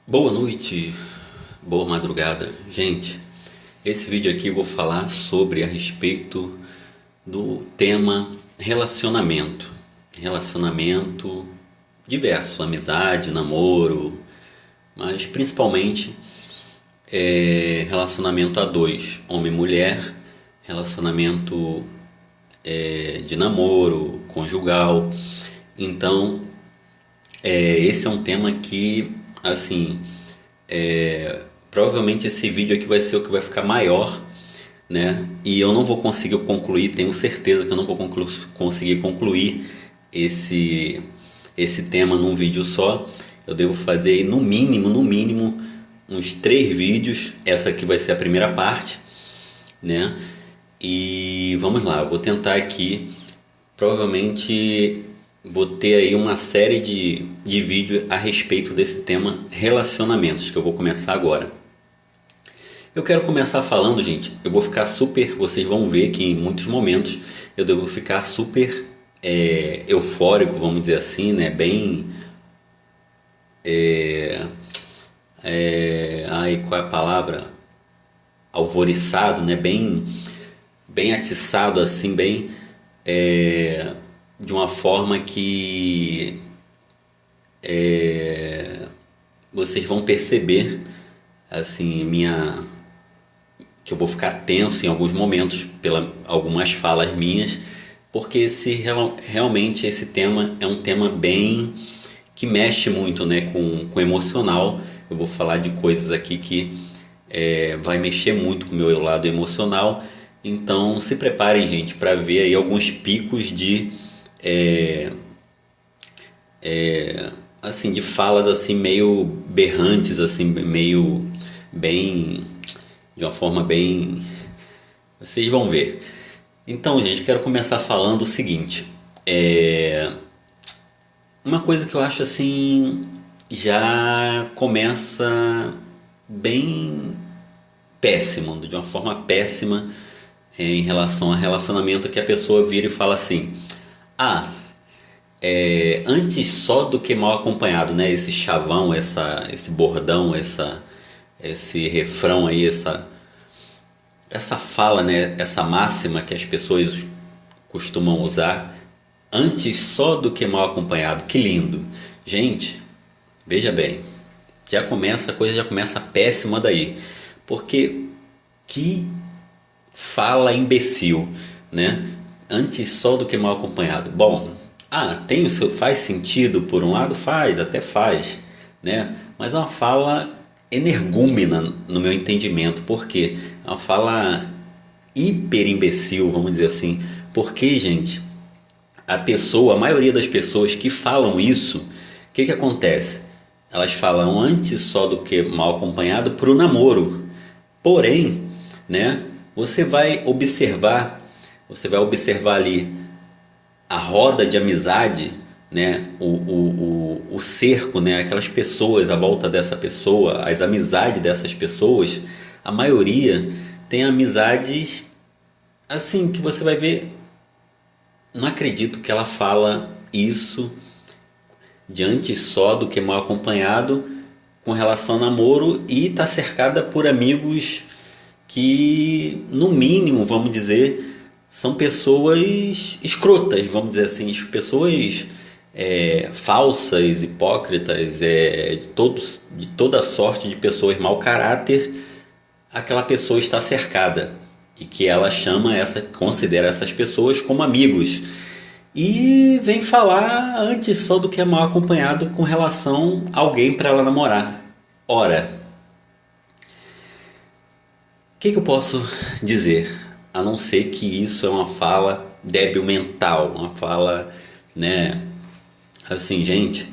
Boa noite, boa madrugada. Gente, esse vídeo aqui eu vou falar sobre a respeito do tema relacionamento. Relacionamento diverso, amizade, namoro, mas principalmente relacionamento a dois, homem e mulher, relacionamento de namoro, conjugal. Então, esse é um tema que, assim, provavelmente esse vídeo aqui vai ser o que vai ficar maior, né? E eu não vou conseguir concluir, tenho certeza que eu não vou conseguir concluir esse tema num vídeo só. Eu devo fazer aí, no mínimo, uns 3 vídeos. Essa aqui vai ser a primeira parte, né? E vamos lá, eu vou tentar aqui. Provavelmente vou ter aí uma série de vídeos a respeito desse tema relacionamentos, que eu vou começar agora. Eu quero começar falando, gente, eu vou ficar super, vocês vão ver que em muitos momentos eu devo ficar super eufórico, vamos dizer assim, né? Bem, ai, qual é a palavra? Alvoriçado, né? Bem atiçado, assim, bem, de uma forma que vocês vão perceber, assim, que eu vou ficar tenso em alguns momentos pela algumas falas minhas, porque realmente esse tema é um tema bem que mexe muito, né, com o emocional. Eu vou falar de coisas aqui que vai mexer muito com o meu lado emocional. Então se preparem, gente, para ver aí alguns picos assim, de falas assim meio berrantes, assim, meio bem, de uma forma bem, vocês vão ver. Então, gente, quero começar falando o seguinte. Uma coisa que eu acho assim, já começa bem péssimo, de uma forma péssima, em relação a relacionamento, que a pessoa vira e fala assim: ah, antes só do que mal acompanhado, né? Esse chavão, esse bordão, esse refrão aí, essa fala, né? Essa máxima que as pessoas costumam usar: antes só do que mal acompanhado. Que lindo. Gente, veja bem, a coisa já começa péssima daí. Porque que fala imbecil, né? Antes só do que mal acompanhado. Bom, faz sentido por um lado? Faz, até faz, né? Mas é uma fala energúmena no meu entendimento. Por quê? É uma fala hiper imbecil, vamos dizer assim. Porque, gente, a maioria das pessoas que falam isso, o que acontece? Elas falam antes só do que mal acompanhado pro namoro. Porém, né, você vai observar ali a roda de amizade, né, o cerco, né, aquelas pessoas à volta dessa pessoa, as amizades dessas pessoas, a maioria tem amizades assim que você vai ver. Não acredito que ela fala isso diante só do que mal acompanhado com relação ao namoro, e está cercada por amigos que, no mínimo, vamos dizer, são pessoas escrotas, vamos dizer assim, pessoas falsas, hipócritas, de toda sorte de pessoas mau caráter. Aquela pessoa está cercada, e que ela considera essas pessoas como amigos, e vem falar antes só do que é mal acompanhado com relação a alguém para ela namorar. Ora, o que eu posso dizer? A não ser que isso é uma fala débil mental, uma fala, né? Assim, gente,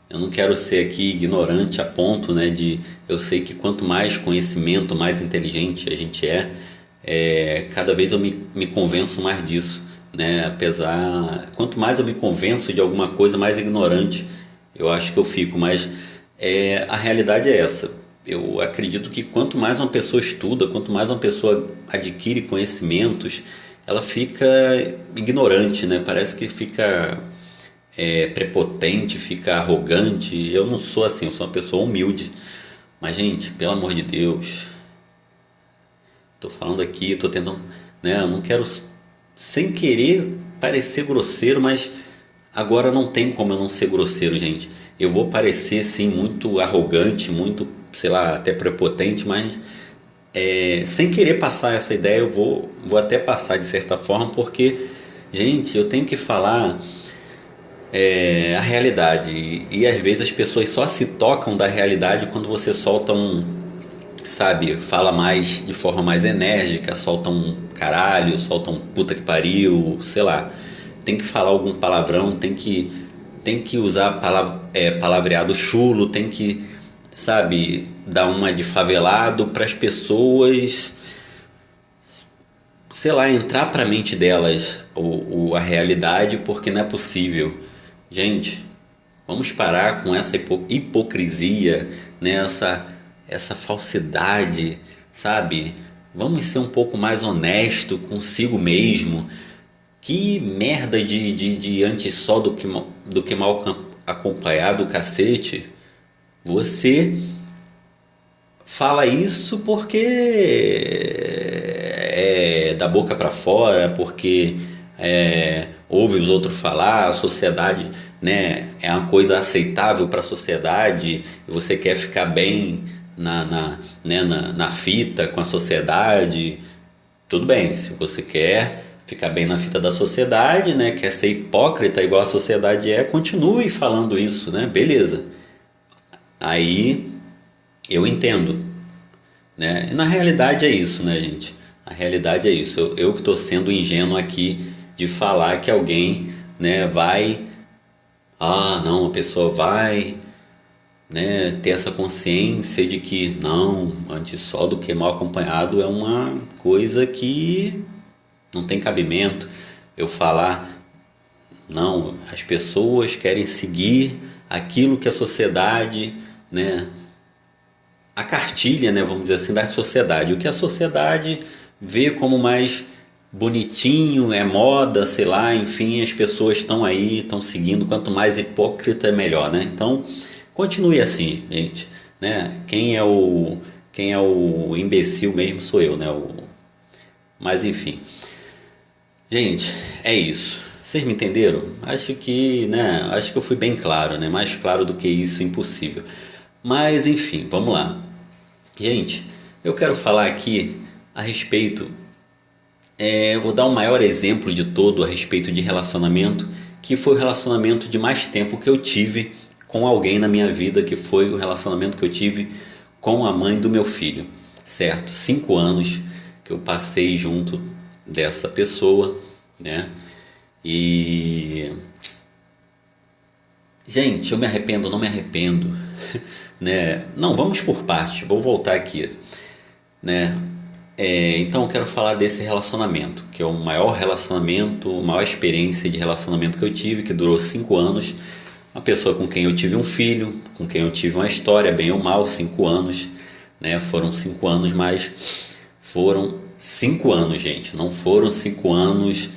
eu não quero ser aqui ignorante a ponto, né, de eu sei que quanto mais conhecimento, mais inteligente a gente cada vez eu me convenço mais disso, né? Quanto mais eu me convenço de alguma coisa, mais ignorante eu acho que eu fico. Mas a realidade é essa. Eu acredito que quanto mais uma pessoa estuda, quanto mais uma pessoa adquire conhecimentos, ela fica ignorante, né? Parece que fica prepotente, fica arrogante. Eu não sou assim, eu sou uma pessoa humilde. Mas, gente, pelo amor de Deus, tô falando aqui, tô tentando, né? Eu não quero, sem querer, parecer grosseiro, mas agora não tem como eu não ser grosseiro, gente. Eu vou parecer, sim, muito arrogante, muito, sei lá, até prepotente, mas sem querer passar essa ideia, eu vou até passar de certa forma, porque, gente, eu tenho que falar a realidade. E às vezes as pessoas só se tocam da realidade quando você solta sabe, fala mais de forma mais enérgica, solta um caralho, solta um puta que pariu, sei lá. Tem que falar algum palavrão, tem que usar palavreado chulo, tem que, sabe, dar uma de favelado para as pessoas, sei lá, entrar para a mente delas a realidade, porque não é possível. Gente, vamos parar com essa hipocrisia, né? Essa falsidade, sabe? Vamos ser um pouco mais honesto consigo mesmo. Que merda de antes só do que mal acompanhado, cacete. Você fala isso porque é da boca para fora, porque ouve os outros falar, a sociedade, né, é uma coisa aceitável para a sociedade, e você quer ficar bem na fita com a sociedade. Tudo bem, se você quer ficar bem na fita da sociedade, né, quer ser hipócrita igual a sociedade continue falando isso, né, beleza. Aí eu entendo, né? E na realidade é isso, né, gente? A realidade é isso. Eu que estou sendo ingênuo aqui de falar que alguém, né, vai, não, a pessoa vai, né, ter essa consciência de que não, antes só do que mal acompanhado é uma coisa que não tem cabimento. Eu falar, não, as pessoas querem seguir aquilo que a sociedade, né, a cartilha, né, vamos dizer assim, da sociedade. O que a sociedade vê como mais bonitinho, é moda, sei lá, enfim, as pessoas estão aí, estão seguindo. Quanto mais hipócrita, é melhor, né? Então, continue assim, gente, né? Quem é o imbecil mesmo sou eu, né? Mas enfim, gente, é isso. Vocês me entenderam? Acho que, né? Acho que eu fui bem claro, né? Mais claro do que isso, impossível. Mas enfim, vamos lá. Gente, eu quero falar aqui a respeito. Vou dar o maior exemplo de todo a respeito de relacionamento, que foi o relacionamento de mais tempo que eu tive com alguém na minha vida, que foi o relacionamento que eu tive com a mãe do meu filho, certo? 5 anos que eu passei junto dessa pessoa, né? E, gente, eu me arrependo, não me arrependo, né? Não, vamos por parte. Vou voltar aqui, né? Então eu quero falar desse relacionamento, que é o maior relacionamento, a maior experiência de relacionamento que eu tive, que durou 5 anos. Uma pessoa com quem eu tive um filho, com quem eu tive uma história, bem ou mal, 5 anos, né? Foram 5 anos, mas foram 5 anos, gente. Não foram 5 anos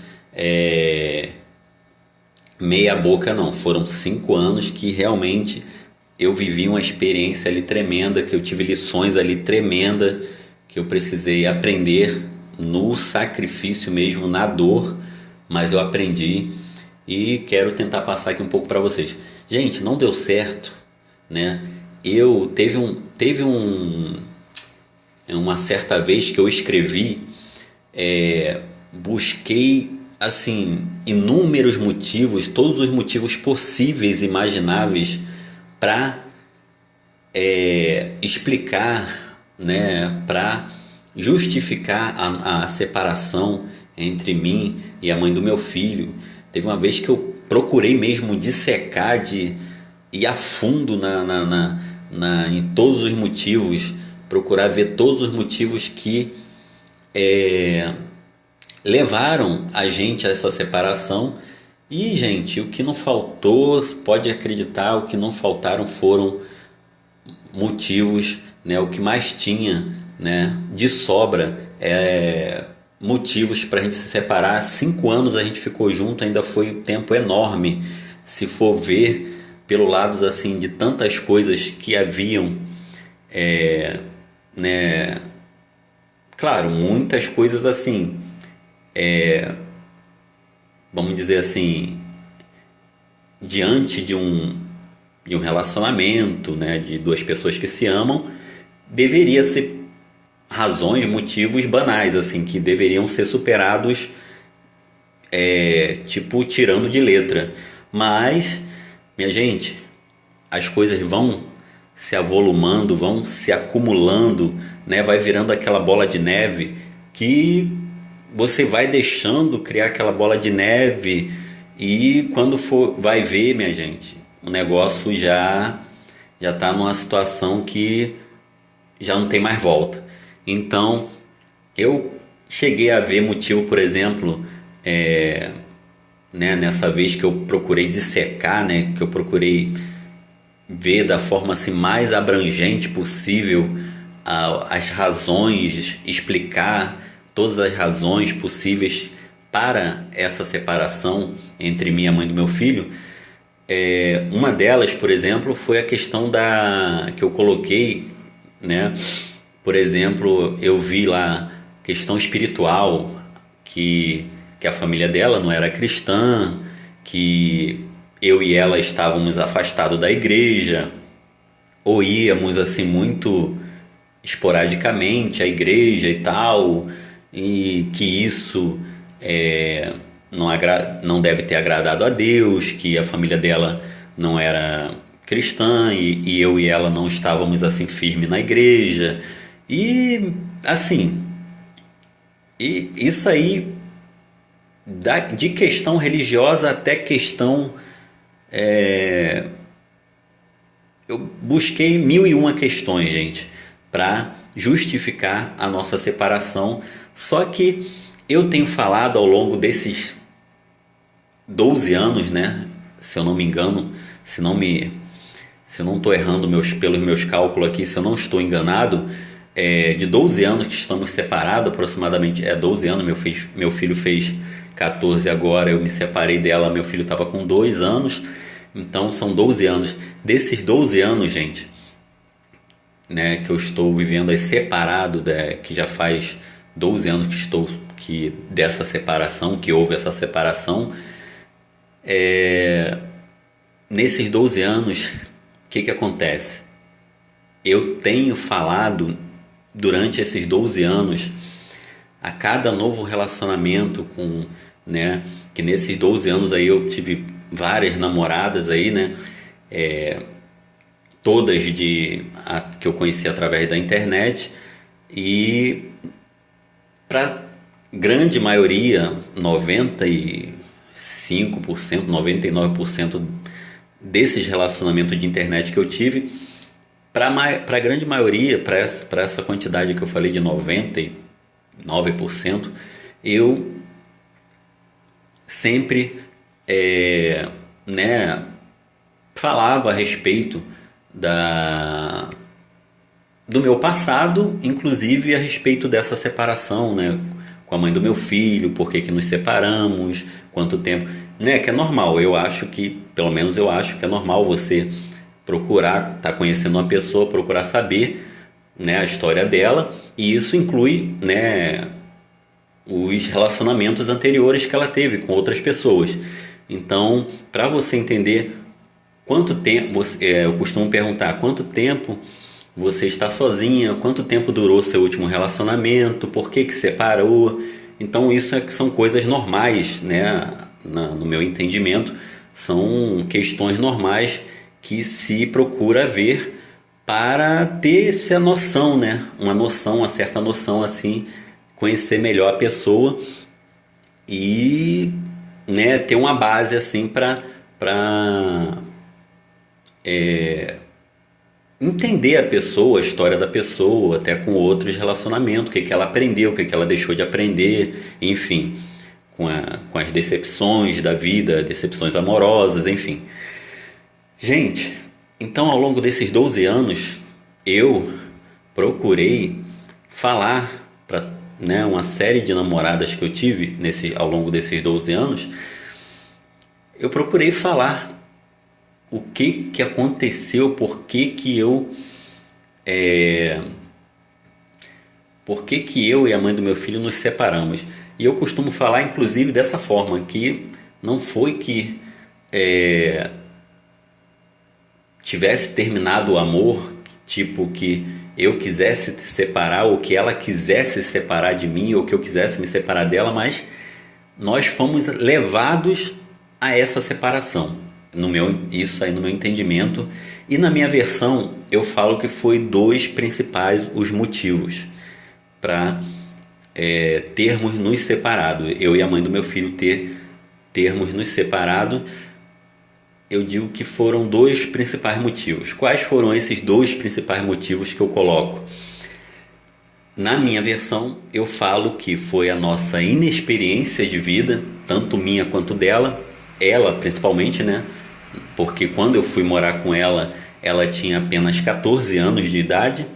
meia boca, não. Foram 5 anos que realmente eu vivi uma experiência ali tremenda, que eu tive lições ali tremenda, que eu precisei aprender no sacrifício mesmo, na dor, mas eu aprendi e quero tentar passar aqui um pouco para vocês. Gente, não deu certo, né? Teve uma certa vez que eu escrevi, busquei assim inúmeros motivos, todos os motivos possíveis e imagináveis para explicar, né, para justificar a separação entre mim e a mãe do meu filho. Teve uma vez que eu procurei mesmo dissecar, de ir a fundo em todos os motivos, procurar ver todos os motivos que levaram a gente a essa separação. E, gente, o que não faltou, pode acreditar, o que não faltaram foram motivos, né? O que mais tinha, né, de sobra motivos para a gente se separar. 5 anos a gente ficou junto, ainda foi um tempo enorme, se for ver pelo lado assim de tantas coisas que haviam, né, claro, muitas coisas assim, vamos dizer assim, diante de um relacionamento, né, de duas pessoas que se amam, deveria ser razões, motivos banais, assim, que deveriam ser superados, tipo, tirando de letra. Mas, minha gente, as coisas vão se avolumando, vão se acumulando, né? Vai virando aquela bola de neve que você vai deixando criar aquela bola de neve e quando for vai ver, minha gente, o negócio já está numa situação que já não tem mais volta. Então, eu cheguei a ver motivo, por exemplo, né, nessa vez que eu procurei dissecar, né, que eu procurei ver da forma assim, mais abrangente possível as razões, explicar todas as razões possíveis para essa separação entre mim e a mãe do meu filho. Uma delas, por exemplo, foi a questão que eu coloquei, né? Por exemplo, eu vi lá questão espiritual, que a família dela não era cristã, que eu e ela estávamos afastados da igreja, ou íamos assim muito esporadicamente à igreja e tal, e que isso não deve ter agradado a Deus, que a família dela não era cristã e eu e ela não estávamos assim firme na igreja. E assim, e isso aí de questão religiosa até questão, eu busquei mil e uma questões, gente, para justificar a nossa separação. Só que eu tenho falado ao longo desses 12 anos, né? Se eu não me engano, se eu não estou errando pelos meus cálculos aqui, se eu não estou enganado, de 12 anos que estamos separados, aproximadamente, 12 anos, meu filho fez 14 agora, eu me separei dela, meu filho estava com 2 anos, então são 12 anos. Desses 12 anos, gente, né, que eu estou vivendo aí separado, que já faz 12 anos dessa separação, que houve essa separação, nesses 12 anos, o que acontece? Eu tenho falado durante esses 12 anos, a cada novo relacionamento né, que nesses 12 anos aí eu tive várias namoradas aí, né, todas que eu conheci através da internet, e para grande maioria, 95%, 99% desses relacionamentos de internet que eu tive, para a grande maioria, para essa quantidade que eu falei de 99%, eu sempre né, falava a respeito do meu passado, inclusive a respeito dessa separação, né, com a mãe do meu filho, por que nos separamos, quanto tempo, né, que é normal. Pelo menos eu acho que é normal você procurar estar conhecendo uma pessoa, procurar saber, né, a história dela, e isso inclui, né, os relacionamentos anteriores que ela teve com outras pessoas. Então, para você entender quanto tempo, eu costumo perguntar quanto tempo você está sozinha, quanto tempo durou seu último relacionamento, por que separou. Então isso são coisas normais, né? No meu entendimento, são questões normais que se procura ver para ter essa noção, né? Uma certa noção assim, conhecer melhor a pessoa e, né, ter uma base assim para entender a pessoa, a história da pessoa, até com outros relacionamentos, o que ela aprendeu, o que ela deixou de aprender, enfim, com as decepções da vida, decepções amorosas, enfim. Gente, então ao longo desses 12 anos, eu procurei falar para, né, uma série de namoradas que eu tive ao longo desses 12 anos, eu procurei falar o que aconteceu, por que eu e a mãe do meu filho nos separamos. E eu costumo falar, inclusive, dessa forma, que não foi que tivesse terminado o amor, tipo que eu quisesse separar, ou que ela quisesse separar de mim, ou que eu quisesse me separar dela, mas nós fomos levados a essa separação. Isso aí no meu entendimento. E na minha versão, eu falo que foi dois principais os motivos para termos nos separado. Eu e a mãe do meu filho termos nos separado. Eu digo que foram dois principais motivos. Quais foram esses dois principais motivos que eu coloco? Na minha versão, eu falo que foi a nossa inexperiência de vida, tanto minha quanto dela, ela principalmente, né? Porque quando eu fui morar com ela, ela tinha apenas 14 anos de idade,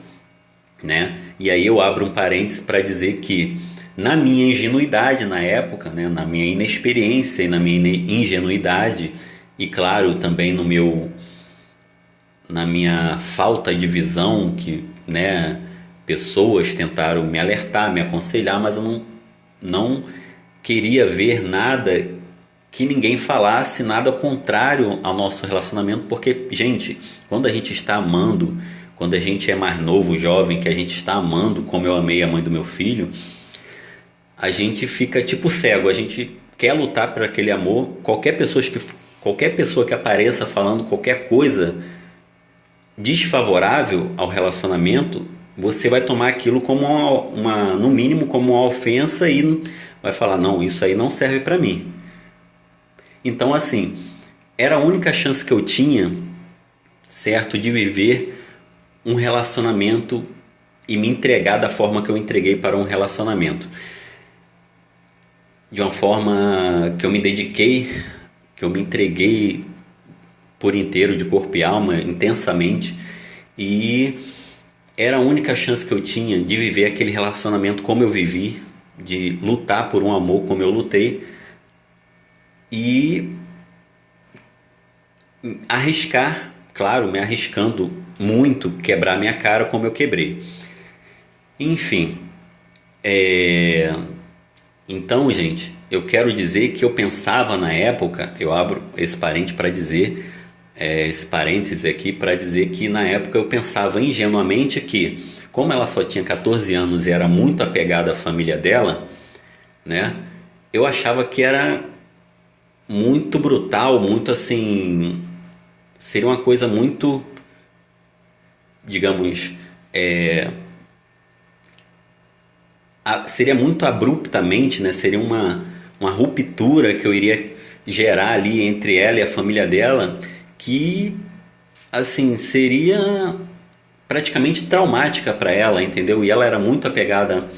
né? E aí eu abro um parênteses para dizer que na minha ingenuidade na época, né? Na minha inexperiência e na minha ingenuidade, e claro, também na minha falta de visão, que, né, pessoas tentaram me alertar, me aconselhar, mas eu não queria ver nada que ninguém falasse, nada contrário ao nosso relacionamento, porque, gente, quando a gente está amando, quando a gente é mais novo, jovem, que a gente está amando, como eu amei a mãe do meu filho, a gente fica tipo cego, a gente quer lutar por aquele amor. Qualquer pessoa que apareça falando qualquer coisa desfavorável ao relacionamento, você vai tomar aquilo como no mínimo como uma ofensa e vai falar, não, isso aí não serve para mim. Então, assim, era a única chance que eu tinha, certo, de viver um relacionamento e me entregar da forma que eu entreguei para um relacionamento. De uma forma que eu me dediquei, que eu me entreguei por inteiro, de corpo e alma, intensamente, e era a única chance que eu tinha de viver aquele relacionamento como eu vivi, de lutar por um amor como eu lutei, e arriscar, claro, me arriscando muito, quebrar minha cara como eu quebrei. Enfim, então, gente, eu quero dizer que eu pensava na época, eu abro esse parênteses aqui para dizer que na época eu pensava ingenuamente que, como ela só tinha 14 anos e era muito apegada à família dela, né, eu achava que era muito brutal, muito assim, seria uma coisa muito, digamos, seria muito abruptamente, né? Seria uma ruptura que eu iria gerar ali entre ela e a família dela, que assim seria praticamente traumática para ela, entendeu? E ela era muito apegada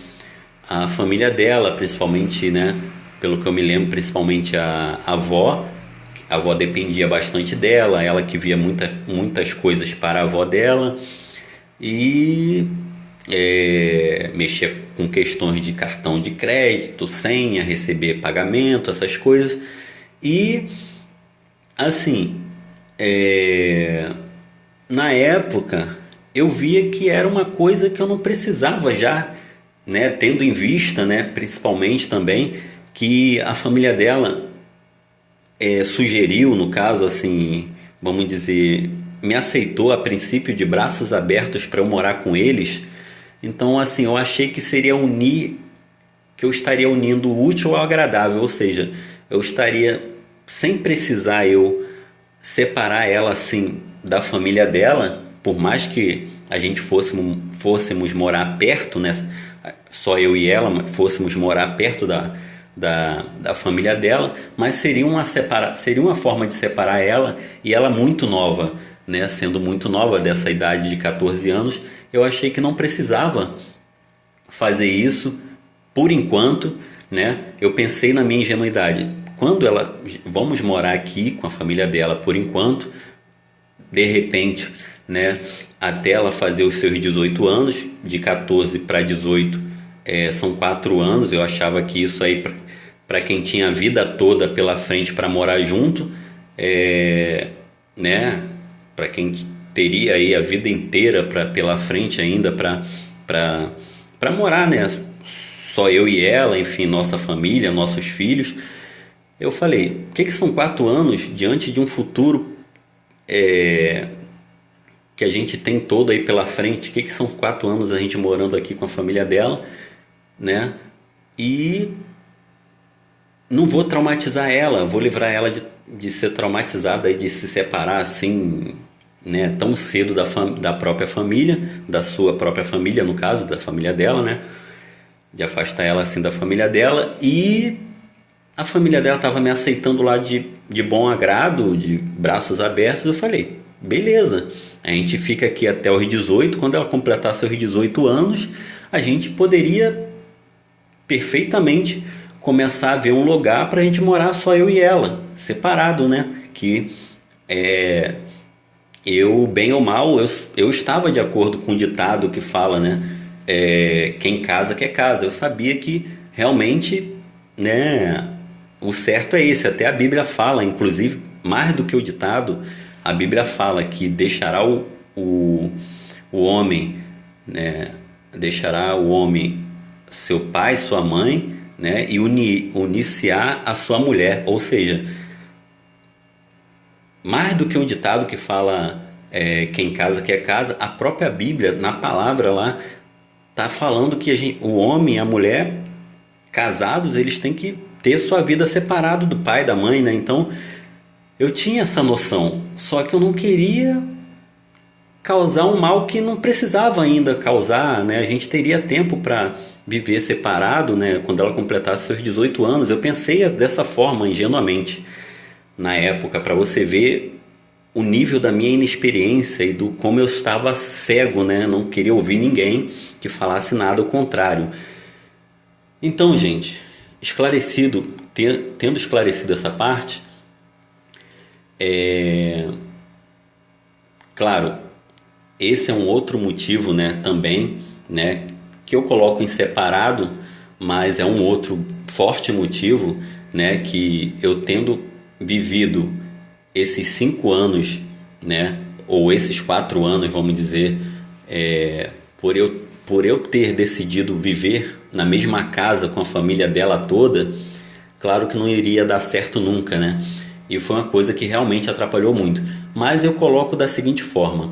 à família dela, principalmente, né? Pelo que eu me lembro, principalmente a avó. A avó dependia bastante dela, ela que via muitas coisas para a avó dela e mexia com questões de cartão de crédito, senha, receber pagamento, essas coisas. E assim, na época eu via que era uma coisa que eu não precisava já, né, tendo em vista, né, principalmente também que a família dela sugeriu, no caso, assim, vamos dizer, me aceitou a princípio de braços abertos para eu morar com eles. Então, assim, eu achei que que eu estaria unindo o útil ao agradável, ou seja, eu estaria, sem precisar eu separar ela, assim, da família dela, por mais que a gente fôssemos morar perto, né? Só eu e ela fôssemos morar perto da família dela, mas seria uma forma de separar ela, e ela muito nova, né? Sendo muito nova, dessa idade de 14 anos, eu achei que não precisava fazer isso por enquanto, né? Eu pensei na minha ingenuidade, vamos morar aqui com a família dela por enquanto, de repente, né, até ela fazer os seus 18 anos, de 14 para 18 são 4 anos, eu achava que isso aí para quem tinha a vida toda pela frente para morar junto, né? Para quem teria aí a vida inteira pela frente ainda para morar, né? Só eu e ela, enfim, nossa família, nossos filhos. Eu falei, o que são 4 anos diante de um futuro que a gente tem todo aí pela frente? O que são 4 anos a gente morando aqui com a família dela, né? E não vou traumatizar ela, vou livrar ela de ser traumatizada e de se separar assim, né, tão cedo da própria família, da sua própria família, no caso, da família dela, né? De afastar ela assim da família dela. E a família dela estava me aceitando lá de bom agrado, de braços abertos. Eu falei, beleza, a gente fica aqui até os 18. Quando ela completar seus 18 anos, a gente poderia perfeitamente começar a ver um lugar para a gente morar só eu e ela, separado, né? Que eu, bem ou mal, eu estava de acordo com o ditado que fala, né? Quem casa quer casa. Eu sabia que realmente, né, o certo é esse. Até a Bíblia fala, inclusive, mais do que o ditado, a Bíblia fala que deixará o homem, né, deixará o homem seu pai, sua mãe, né, e unir-se-á a sua mulher. Ou seja, mais do que um ditado que fala quem casa quer casa, a própria Bíblia, na palavra lá, está falando que o homem e a mulher casados, eles têm que ter sua vida separado do pai, da mãe, né? Então, eu tinha essa noção, só que eu não queria causar um mal que não precisava ainda causar, né? A gente teria tempo para viver separado, né? Quando ela completasse seus 18 anos. Eu pensei dessa forma, ingenuamente, na época, para você ver o nível da minha inexperiência e do como eu estava cego, né? Não queria ouvir ninguém que falasse nada ao contrário. Então, gente, tendo esclarecido essa parte, claro, esse é um outro motivo, né, também, né, que eu coloco em separado, mas é um outro forte motivo, né, que eu tendo vivido esses 5 anos, né, ou esses 4 anos, vamos dizer, por eu ter decidido viver na mesma casa com a família dela toda, claro que não iria dar certo nunca, né? E foi uma coisa que realmente atrapalhou muito. Mas eu coloco da seguinte forma,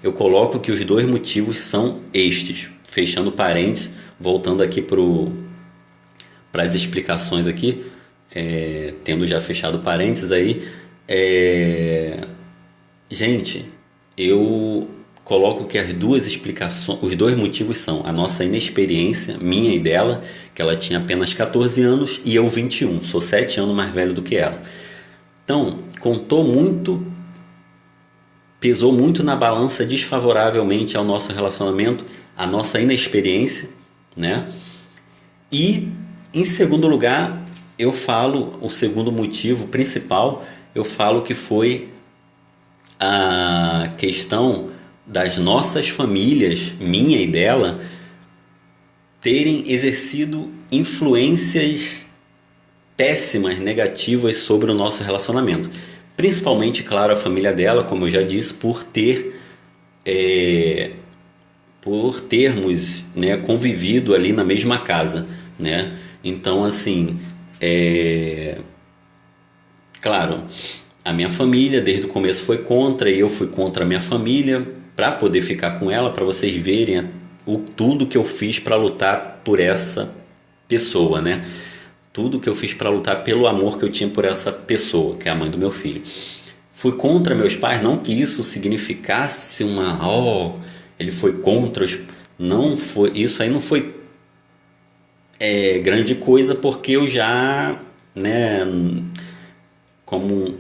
eu coloco que os 2 motivos são estes, fechando parênteses, voltando aqui para as explicações aqui, tendo já fechado parênteses aí, gente, eu coloco que as 2 explicações, os 2 motivos são a nossa inexperiência, minha e dela, que ela tinha apenas 14 anos e eu 21, sou 7 anos mais velho do que ela. Então, pesou muito na balança desfavoravelmente ao nosso relacionamento, a nossa inexperiência, né? E, em segundo lugar, eu falo, o segundo motivo principal, eu falo que foi a questão das nossas famílias, minha e dela, terem exercido influências péssimas, negativas sobre o nosso relacionamento. Principalmente, claro, a família dela, como eu já disse, por termos, né, convivido ali na mesma casa, né? Então, assim, claro, a minha família desde o começo foi contra, e eu fui contra a minha família para poder ficar com ela, para vocês verem tudo que eu fiz para lutar por essa pessoa, né? Tudo que eu fiz para lutar pelo amor que eu tinha por essa pessoa, que é a mãe do meu filho. Fui contra meus pais, não que isso significasse ele foi contra os... Não foi, isso aí não foi grande coisa, porque eu já, né, como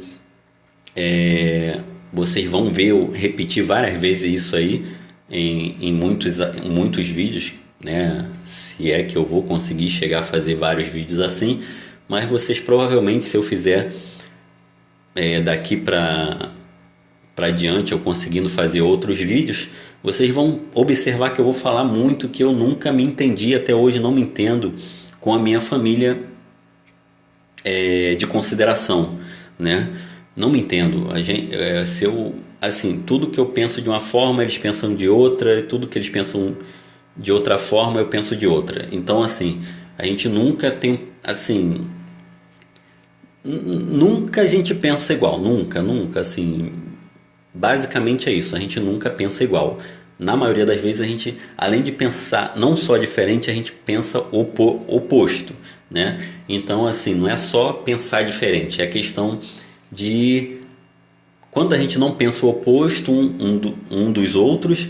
vocês vão ver eu repetir várias vezes isso aí em muitos vídeos, né? Se é que eu vou conseguir chegar a fazer vários vídeos assim, mas vocês provavelmente, se eu fizer daqui para diante, eu conseguindo fazer outros vídeos, vocês vão observar que eu vou falar muito que eu nunca me entendi, até hoje não me entendo com a minha família de consideração, né? Não me entendo. Se eu, assim, tudo que eu penso de uma forma, eles pensam de outra, e tudo que eles pensam de outra forma, eu penso de outra. Então, assim, a gente nunca tem, assim, nunca a gente pensa igual, nunca, nunca, assim, basicamente é isso, a gente nunca pensa igual. Na maioria das vezes a gente, além de pensar não só diferente, a gente pensa oposto, né? Então, assim, não é só pensar diferente, é a questão de quando a gente não pensa o oposto um dos outros,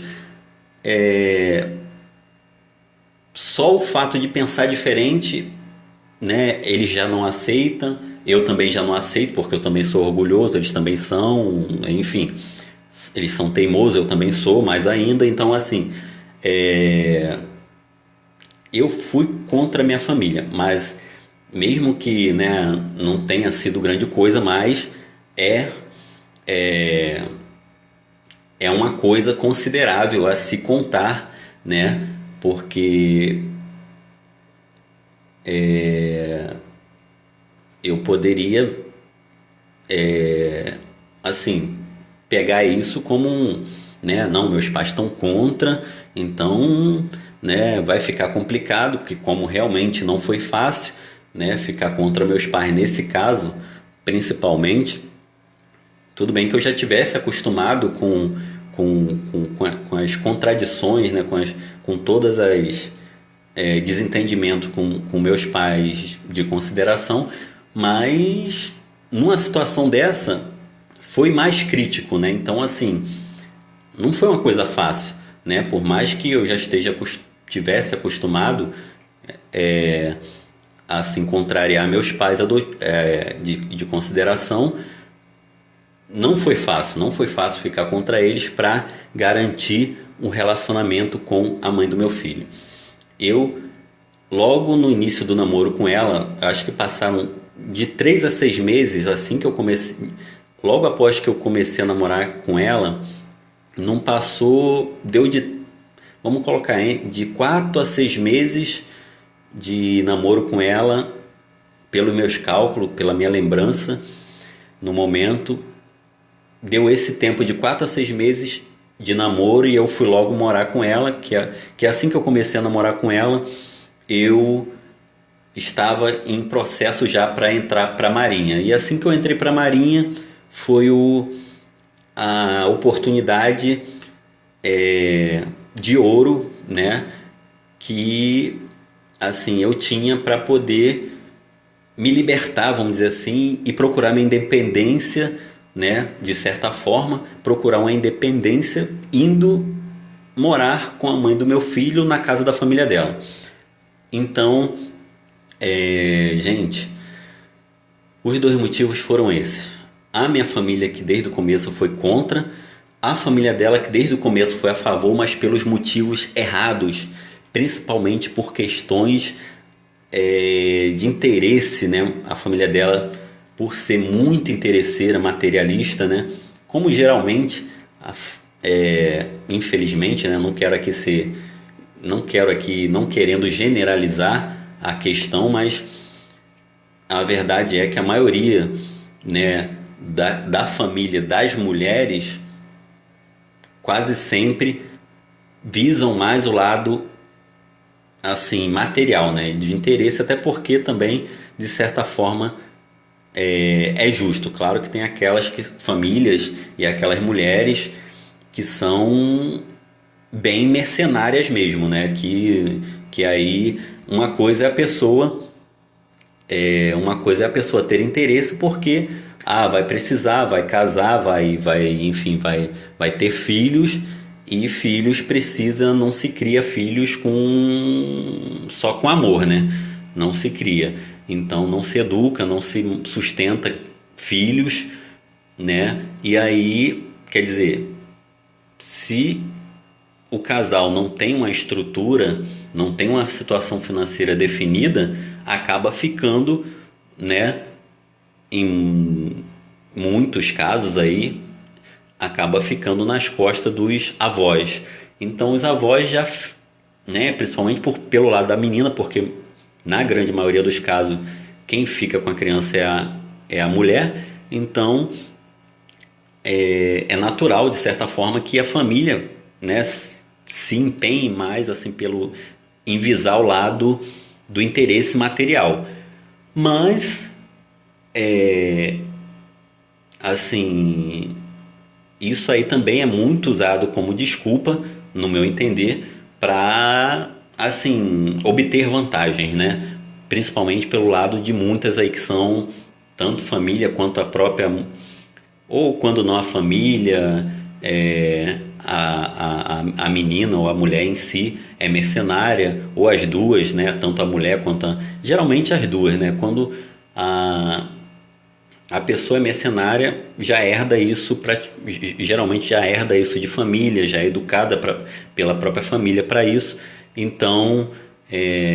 só o fato de pensar diferente, né? Eles já não aceitam, eu também já não aceito, porque eu também sou orgulhoso, eles também são, enfim, eles são teimosos, eu também sou, mais ainda. Então, assim, eu fui contra a minha família, mas mesmo que, né, não tenha sido grande coisa, mas é, é, é uma coisa considerável a se contar, né? Porque eu poderia, assim, pegar isso como né, não, meus pais estão contra, então, né, vai ficar complicado, porque como realmente não foi fácil, né, ficar contra meus pais nesse caso, principalmente, tudo bem que eu já tivesse acostumado com as contradições, né, com todas as desentendimento com meus pais de consideração, mas numa situação dessa foi mais crítico, né? Então, assim, não foi uma coisa fácil, né? Por mais que eu já tivesse acostumado a assim, contrariar meus pais de consideração, não foi fácil, não foi fácil ficar contra eles para garantir um relacionamento com a mãe do meu filho. Eu, logo no início do namoro com ela, acho que passaram de 3 a 6 meses, assim que eu comecei, logo após que eu comecei a namorar com ela, não passou, vamos colocar, de 4 a 6 meses de namoro com ela, pelos meus cálculos, pela minha lembrança, no momento, deu esse tempo de 4 a 6 meses de namoro e eu fui logo morar com ela, que assim que eu comecei a namorar com ela, eu estava em processo já para entrar para a Marinha. E assim que eu entrei para a Marinha, foi a oportunidade de ouro, né, que assim eu tinha para poder me libertar, vamos dizer assim, e procurar minha independência, né, de certa forma, procurar uma independência indo morar com a mãe do meu filho na casa da família dela. Então, gente, os dois motivos foram esses. A minha família, que desde o começo foi contra, a família dela, que desde o começo foi a favor, mas pelos motivos errados, principalmente por questões de interesse, né? A família dela, por ser muito interesseira, materialista, né? Como geralmente, infelizmente, né? Não querendo generalizar a questão, mas a verdade é que a maioria, né, da família das mulheres quase sempre visam mais o lado assim material, né, de interesse, até porque também de certa forma é justo. Claro que tem famílias e aquelas mulheres que são bem mercenárias mesmo, né, que aí uma coisa é a pessoa ter interesse porque vai precisar, vai casar, enfim, vai ter filhos, e filhos precisa, não se cria filhos só com amor, né? Não se cria. Então não se educa, não se sustenta filhos, né? E aí, quer dizer, se o casal não tem uma estrutura, não tem uma situação financeira definida, acaba ficando, né, em muitos casos aí, acaba ficando nas costas dos avós. Então os avós já, né, principalmente pelo lado da menina, porque na grande maioria dos casos quem fica com a criança é a mulher, então é natural, de certa forma, que a família, né, se empenhe mais assim, em visar o lado do interesse material. Mas, assim, isso aí também é muito usado como desculpa, no meu entender, para assim obter vantagens, né? Principalmente pelo lado de muitas aí que são tanto família quanto a própria, ou quando não a família, a menina ou a mulher em si é mercenária, ou as duas, né? Tanto a mulher quanto geralmente as duas, né? Quando a pessoa é mercenária, já herda isso, geralmente já herda isso de família, já é educada pela própria família para isso, então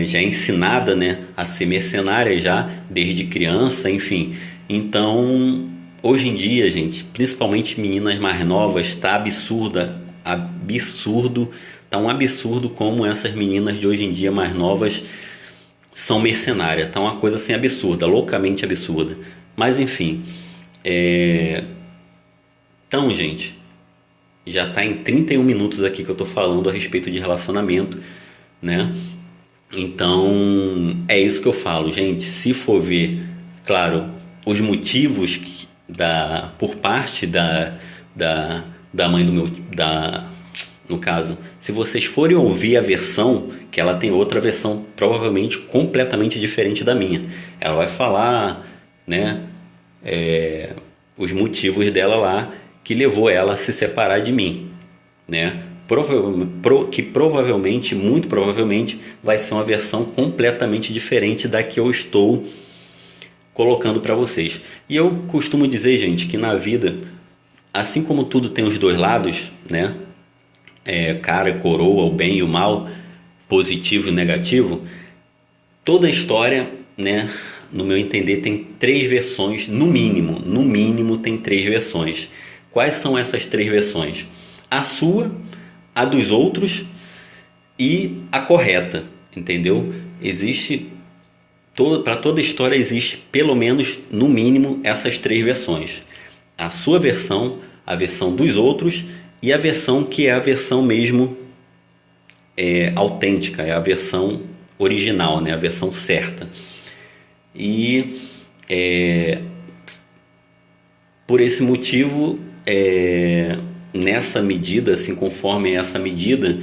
já é ensinada, né, a ser mercenária já desde criança, enfim. Então, hoje em dia, gente, principalmente meninas mais novas, está tá um absurdo como essas meninas de hoje em dia mais novas são mercenárias, tá uma coisa assim absurda, loucamente absurda. Mas enfim, então, gente, já está em 31 minutos aqui que eu estou falando a respeito de relacionamento, né? Então, é isso que eu falo, gente. Se for ver, claro, os motivos por parte da mãe do meu, no caso, se vocês forem ouvir a versão, que ela tem outra versão provavelmente completamente diferente da minha, ela vai falar, né, os motivos dela lá que levou ela a se separar de mim, né? Que provavelmente, muito provavelmente, vai ser uma versão completamente diferente da que eu estou colocando para vocês. E eu costumo dizer, gente, que na vida, assim como tudo tem os dois lados, né? Cara, coroa, o bem e o mal, positivo e negativo, toda história, né, no meu entender, tem 3 versões, no mínimo tem 3 versões. Quais são essas 3 versões? A sua, a dos outros e a correta, entendeu? Para toda história existe pelo menos, no mínimo, essas 3 versões. A sua versão, a versão dos outros e a versão que é a versão mesmo autêntica, é a versão original, né? A versão certa. E por esse motivo, nessa medida, assim, conforme essa medida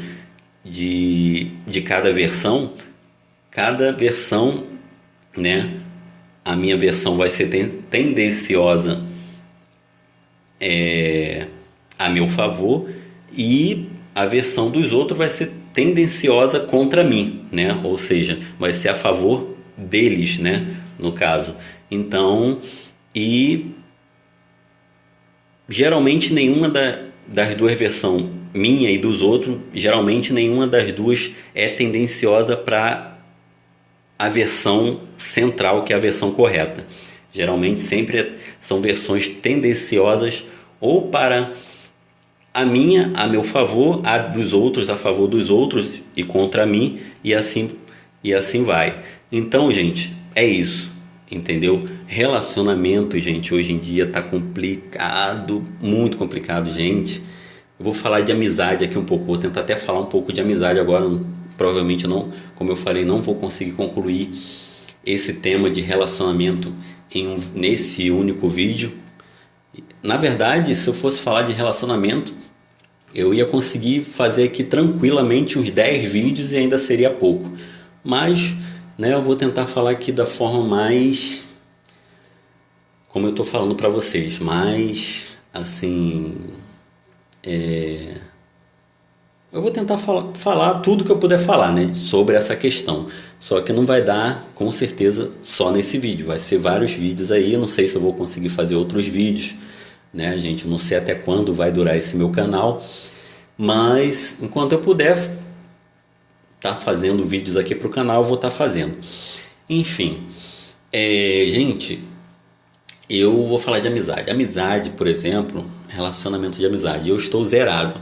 de cada versão, né, a minha versão vai ser tendenciosa a meu favor e a versão dos outros vai ser tendenciosa contra mim, né? Ou seja, vai ser a favor deles, né, no caso. Então, e geralmente nenhuma das duas versões, minha e dos outros, geralmente nenhuma das duas é tendenciosa para a versão central, que é a versão correta. Geralmente sempre são versões tendenciosas ou para a minha a meu favor, a dos outros a favor dos outros e contra mim, e assim vai. Então, gente, é isso, entendeu? Relacionamento, gente, hoje em dia tá complicado, muito complicado, gente. Eu vou falar de amizade aqui um pouco, vou tentar até falar um pouco de amizade agora. Provavelmente não, como eu falei, não vou conseguir concluir esse tema de relacionamento nesse único vídeo. Na verdade, se eu fosse falar de relacionamento, eu ia conseguir fazer aqui tranquilamente uns 10 vídeos e ainda seria pouco. Mas, né, eu vou tentar falar aqui da forma mais, como eu estou falando para vocês, mais assim, eu vou tentar falar tudo que eu puder falar, né, sobre essa questão. Só que não vai dar, com certeza, só nesse vídeo. Vai ser vários vídeos aí. Eu não sei se eu vou conseguir fazer outros vídeos, né, gente? Eu não sei até quando vai durar esse meu canal. Mas, enquanto eu puder estar fazendo vídeos aqui para o canal, eu vou estar fazendo. Enfim, gente, eu vou falar de amizade. Amizade, por exemplo, relacionamento de amizade. Eu estou zerado.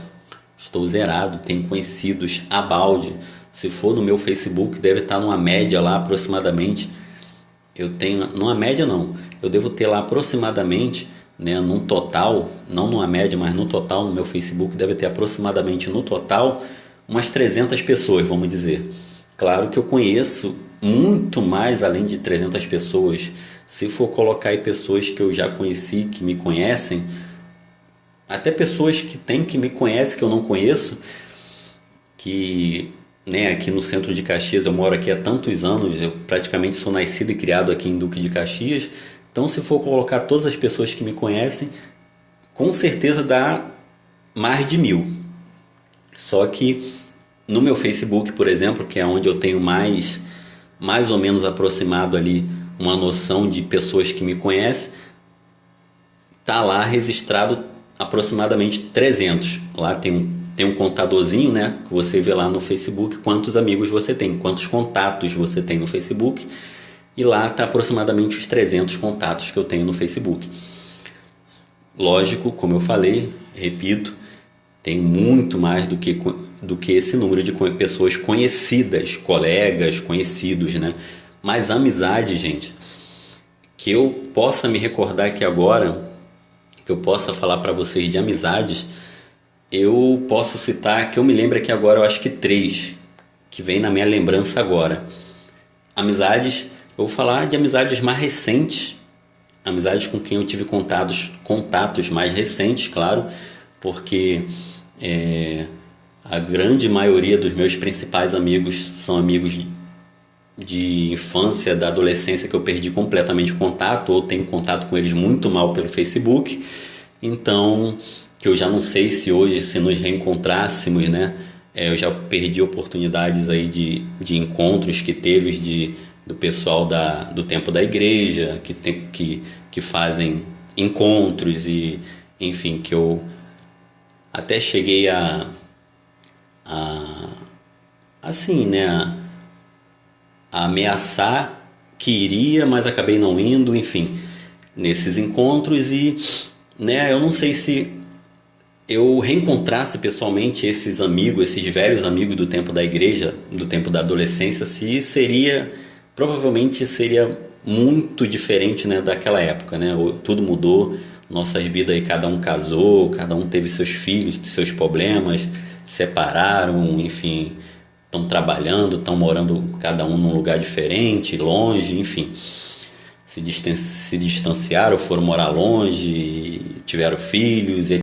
Tenho conhecidos a balde. Se for no meu Facebook, deve estar numa média lá aproximadamente eu tenho, numa média não, eu devo ter lá aproximadamente, né, num total, não numa média, mas no total no meu Facebook deve ter aproximadamente no total umas 300 pessoas, vamos dizer. Claro que eu conheço muito mais além de 300 pessoas. Se for colocar aí pessoas que eu já conheci, que me conhecem, até pessoas que tem que me conhecem que eu não conheço, que, né, aqui no centro de Caxias, eu moro aqui há tantos anos, eu praticamente sou nascido e criado aqui em Duque de Caxias. Então, se for colocar todas as pessoas que me conhecem, com certeza dá mais de 1.000. Só que no meu Facebook, por exemplo, que é onde eu tenho mais ou menos aproximado ali uma noção de pessoas que me conhecem, tá lá registrado aproximadamente 300. Lá tem um contadorzinho, né? Que você vê lá no Facebook quantos amigos você tem, quantos contatos você tem no Facebook. E lá está aproximadamente os 300 contatos que eu tenho no Facebook. Lógico, como eu falei, repito, tem muito mais do que esse número de pessoas conhecidas, colegas, conhecidos, né? Mas amizade, gente, que eu possa me recordar aqui agora, que eu possa falar para vocês de amizades, eu posso citar, que eu me lembro aqui agora, eu acho que 3, que vem na minha lembrança agora. Amizades, eu vou falar de amizades mais recentes, amizades com quem eu tive contatos mais recentes, claro, porque a grande maioria dos meus principais amigos são amigos de infância, da adolescência, que eu perdi completamente o contato, ou tenho contato com eles muito mal pelo Facebook. Então, que eu já não sei se hoje, se nos reencontrássemos, né? Eu já perdi oportunidades aí de encontros que teve do pessoal do tempo da igreja, que fazem encontros e, enfim, que eu até cheguei assim, né, a ameaçar que iria, mas acabei não indo, enfim, nesses encontros. E, né, eu não sei se eu reencontrasse pessoalmente esses amigos, esses velhos amigos do tempo da igreja, do tempo da adolescência, se provavelmente seria muito diferente, né, daquela época, né? Tudo mudou, nossas vidas aí, cada um casou, cada um teve seus filhos, seus problemas, separaram, enfim, estão trabalhando, estão morando cada um num lugar diferente, longe, enfim, se distanciaram, foram morar longe, tiveram filhos,